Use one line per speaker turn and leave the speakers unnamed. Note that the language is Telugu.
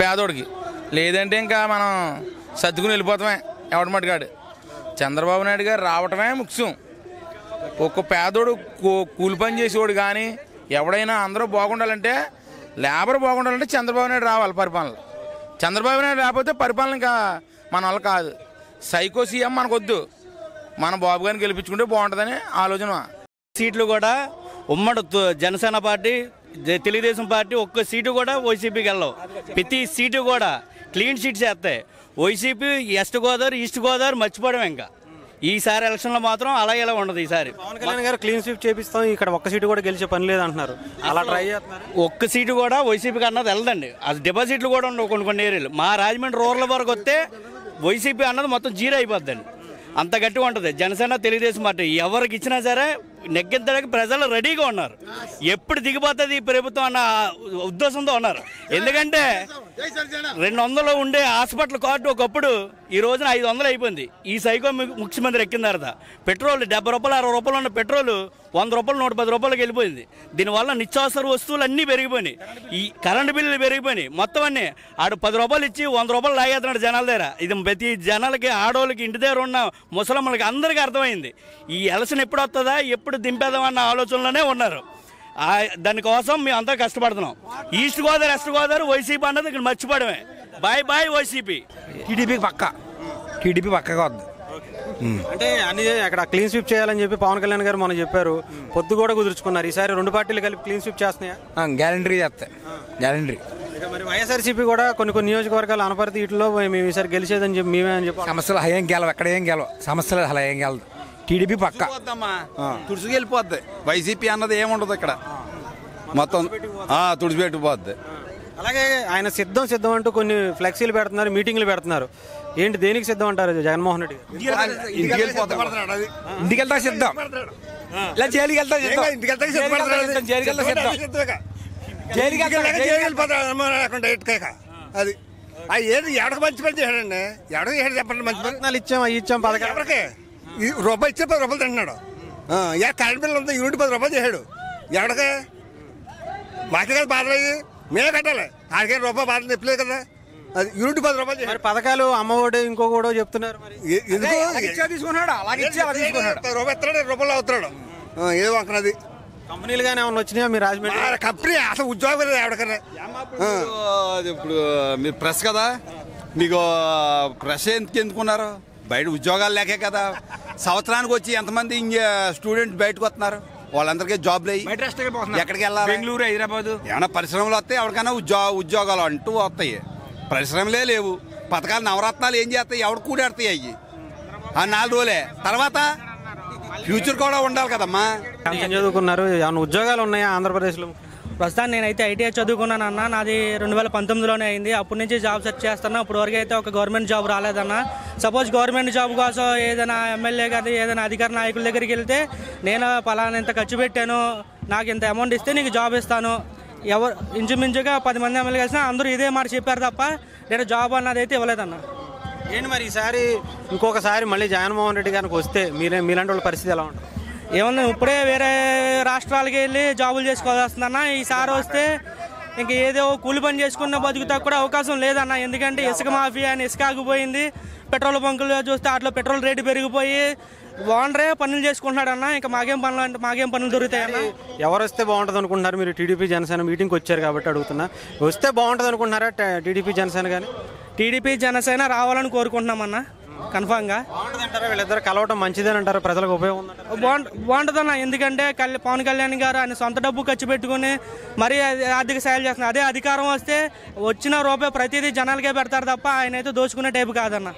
పేదోడికి. లేదంటే ఇంకా మనం సర్దుకుని వెళ్ళిపోతామే ఎవడి మటుగాడు. చంద్రబాబు నాయుడు గారు రావటమే ముఖ్యం. ఒక్క పేదోడు కూలి పని చేసేవాడు కానీ ఎవడైనా అందరూ బాగుండాలంటే, లేబర్ బాగుండాలంటే చంద్రబాబు నాయుడు రావాలి పరిపాలన. చంద్రబాబు నాయుడు రాకపోతే పరిపాలన ఇంకా మన వల్ల కాదు. సైకో సీఎం మనకొద్దు. మన బాబు గారిని గెలిపించుకుంటే బాగుంటుందని ఆలోచన.
సీట్లు కూడా ఉమ్మడి జనసేన పార్టీ, తెలుగుదేశం పార్టీ ఒక్క సీటు కూడా వైసీపీకి వెళ్ళవు. ప్రతి సీటు కూడా క్లీన్ సీట్స్ వేస్తాయి. YCP west Godavari, east Godavari మర్చిపోవడం. ఇంకా ఈసారి ఎలక్షన్లో మాత్రం అలా ఇలా ఉండదు. ఈసారి
పవన్ కళ్యాణ్ గారు క్లీన్ స్వీప్ చేపిస్తాం, ఇక్కడ ఒక్క సీటు కూడా గెలిచే పని లేదు అంటున్నారు. అలా ట్రై చేస్తున్నారు.
ఒక్క సీటు కూడా వైసీపీకి అన్నది వెళ్ళదండి. అది డిపాజిట్లు కూడా ఉండవు కొన్ని ఏరియాలు. మా రాజమండ్రి రూరల్ వరకు వస్తే వైసీపీ అన్నది మొత్తం జీరో అయిపోద్దండి. అంత గట్టిగా ఉంటుంది. జనసేన, తెలుగుదేశం పార్టీ ఎవరికి ఇచ్చినా సరే నెగ్గించడానికి ప్రజలు రెడీగా ఉన్నారు. ఎప్పుడు దిగిపోతుంది ఈ ప్రభుత్వం అన్న ఉద్దేశంతో ఉన్నారు. ఎందుకంటే 200 ఉండే హాస్పిటల్ కార్డు ఒకప్పుడు ఈ రోజున 500 అయిపోయింది. ఈ సైకో ముఖ్యమంత్రి ఎక్కిన తర్వాత పెట్రోల్ 70 రూపాయలు 60 రూపాయలు ఉన్న పెట్రోల్ 100 రూపాయలు 110 రూపాయలకి వెళ్ళిపోయింది. దీనివల్ల నిత్యావసర వస్తువులు అన్నీ పెరిగిపోయినాయి. ఈ కరెంటు బిల్లులు పెరిగిపోయినాయి. మొత్తం అన్నీ ఆడు 10 రూపాయలు ఇచ్చి 100 రూపాయలు లాగేస్తున్నాడు జనాల దగ్గర. ఇది ప్రతి జనాలకి, ఆడవాళ్ళకి, ఇంటి దగ్గర ఉన్న ముసలమ్మలకి అందరికీ అర్థమైంది. ఈ ఎలక్షన్ ఎప్పుడు వస్తుందా, ఎప్పుడు దింపేద్దాం అన్న ఆలోచనలోనే ఉన్నారు. దానికోసం మేము అంతా కష్టపడుతున్నాం. East Godavari, west Godavari YCP అన్నది ఇక్కడ మర్చిపోవడమే. Bye bye YCP.
టీడీపీ పక్కగా వద్దు.
అంటే అన్ని అక్కడ క్లీన్ స్వీప్ చేయాలని చెప్పి పవన్ కళ్యాణ్ గారు మనం చెప్పారు. పొద్దు కూడా కుదుర్చుకున్నారు. ఈసారి 2 పార్టీలు కలిపి క్లీన్ స్వీప్ చేస్తున్నాయా?
గ్యారంటీ చేస్తాయి. గ్యారంటీ.
మరి వైఎస్ఆర్సీపీ కూడా కొన్ని నియోజకవర్గాలు అనపర్తి వీటిలో మేము ఈసారి గెలిచేదని చెప్పి మేమే అని చెప్పి
సమస్యలు హయం గెలవు. ఎక్కడ ఏం గెలవు. సమస్యలు అలా ఏం గెలదు. టీడీపీ పక్క
తుడిచికెళ్ళిపోద్ది. వైసీపీ అన్నది ఏముండదు ఇక్కడ. మొత్తం తుడిచిపెట్టిపోద్ది.
అలాగే ఆయన సిద్ధం అంటూ కొన్ని ఫ్లెక్సీలు పెడుతున్నారు, మీటింగ్లు పెడుతున్నారు. ఏంటి, దేనికి సిద్ధం అంటారు జగన్మోహన్ రెడ్డి?
ఇంటికి వెళ్తా సిద్ధం. ఇలా జైలుకి వెళ్తా సిద్ధం.
అది ఏది ఎవరికి మంచి పని చేశాడండి. ఎవరికి చేశాడు చెప్పండి. మంచి పని
ఇచ్చాం పథకం.
ఎవరికి రూపాయి ఇచ్చే 10 రూపాయలు తింటున్నాడు. కరెంట్ బిల్లు అంతా యూనిట్ 10 రూపాయలు చేశాడు. ఎవరికి మాకే కదా బాధ అయ్యి మేమే కట్టాలి. ఆడికే రూపాయి బాధ తెప్పలేదు కదా. అది యూనిట్ 10 రూపాయలు చేశాడు.
పథకాలు అమ్మఒడి ఇంకొకటో చెప్తున్నారు. మరి
తీసుకున్నాడు. అలాగే
10 రూపాయలు ఇస్తున్నాడు, 20 రూపాయలు అవుతున్నాడు. ఏదో అక్కడది
కంపెనీలు కానీ ఏమన్నా వచ్చినాయా మీ రాజమండ్రి?
కంపెనీ అసలు ఉద్యోగం లేదు ఎవరికన్నా.
ఇప్పుడు మీరు ప్రెస్ కదా, మీకు ప్రెస్ ఎందుకున్నారు? బయట ఉద్యోగాలు లేకే కదా. సంవత్సరానికి వచ్చి ఎంతమంది స్టూడెంట్స్ బయటకు వస్తున్నారు. వాళ్ళందరికీ జాబ్లు అయ్యి ఎక్కడికి వెళ్ళాలి?
బెంగళూరు, హైదరాబాద్.
ఏమైనా పరిశ్రమలు వస్తాయి, ఎవరికైనా ఉద్యోగాలు అంటూ వస్తాయి. పరిశ్రమలే లేవు. పథకాలు నవరత్నాలు ఏం చేస్తాయి? ఎవడు కూడాడతాయి అయ్యి ఆ 4 రోజులే. తర్వాత ఫ్యూచర్ కూడా ఉండాలి కదమ్మా.
చదువుకున్నారు, ఏమైనా ఉద్యోగాలు ఉన్నాయా ఆంధ్రప్రదేశ్లో?
ప్రస్తుతాన్ని నేనైతే ఐటీఐ చదువుకున్నాను అన్న. నాది 2019లోనే అయింది. అప్పటి నుంచి జాబ్ సెర్చ్ చేస్తున్నా. ఇప్పుడు వరకు అయితే ఒక గవర్నమెంట్ జాబ్ రాలేదన్న. సపోజ్ గవర్నమెంట్ జాబ్ కోసం ఏదైనా ఎమ్మెల్యే కానీ ఏదైనా అధికార నాయకుల దగ్గరికి వెళ్తే, నేను పలానా ఇంత ఖర్చు పెట్టాను, నాకు ఇంత అమౌంట్ ఇస్తే నీకు జాబ్ ఇస్తాను. ఎవరు ఇంచుమించుగా 10 మంది ఎమ్మెల్యే కలిసినా అందరూ ఇదే మాట చెప్పారు తప్ప నేను జాబ్ అన్నది అయితే ఇవ్వలేదన్న.
ఏంటి మరి ఈసారి ఇంకొకసారి మళ్ళీ జగన్మోహన్ రెడ్డి గారికి వస్తే మీలాంటి వాళ్ళ పరిస్థితి ఎలా ఉంటుంది?
ఏమన్నా ఇప్పుడే వేరే రాష్ట్రాలకి వెళ్ళి జాబులు చేసుకోవాల్సి వస్తుందన్న. ఈసారి వస్తే ఇంక ఏదో కూలి పని చేసుకున్న బతుకుతా కూడా అవకాశం లేదన్న. ఎందుకంటే ఇసుక మాఫియా అని ఇసుక ఆగిపోయింది. పెట్రోల్ బంకులు చూస్తే అట్లా పెట్రోల్ రేటు పెరిగిపోయి ఓనరే పనులు చేసుకుంటున్నాడన్న. ఇంకా మాకేం పనులు దొరుకుతాయన్న.
ఎవరు వస్తే బాగుంటుంది అనుకుంటున్నారు మీరు? టీడీపీ జనసేన మీటింగ్కి వచ్చారు కాబట్టి అడుగుతున్నా. వస్తే బాగుంటుంది అనుకుంటున్నారా టీడీపీ జనసేన? కానీ
టీడీపీ జనసేన రావాలని కోరుకుంటున్నామన్న. కన్ఫామ్గా
బాగుంటుందంటారా? వీళ్ళిద్దరు కలవటం మంచిదేనంటారా? ప్రజలకు ఉపయోగం
బాగుంటుందన్న. ఎందుకంటే పవన్ కళ్యాణ్ గారు ఆయన సొంత డబ్బు ఖర్చు పెట్టుకుని మరీ ఆర్థిక సాయాలు చేస్తున్నారు. అదే అధికారం వస్తే వచ్చిన రూపాయి ప్రతిదీ జనాలకే పెడతారు తప్ప ఆయన అయితే దోచుకునే టైపు కాదన్న.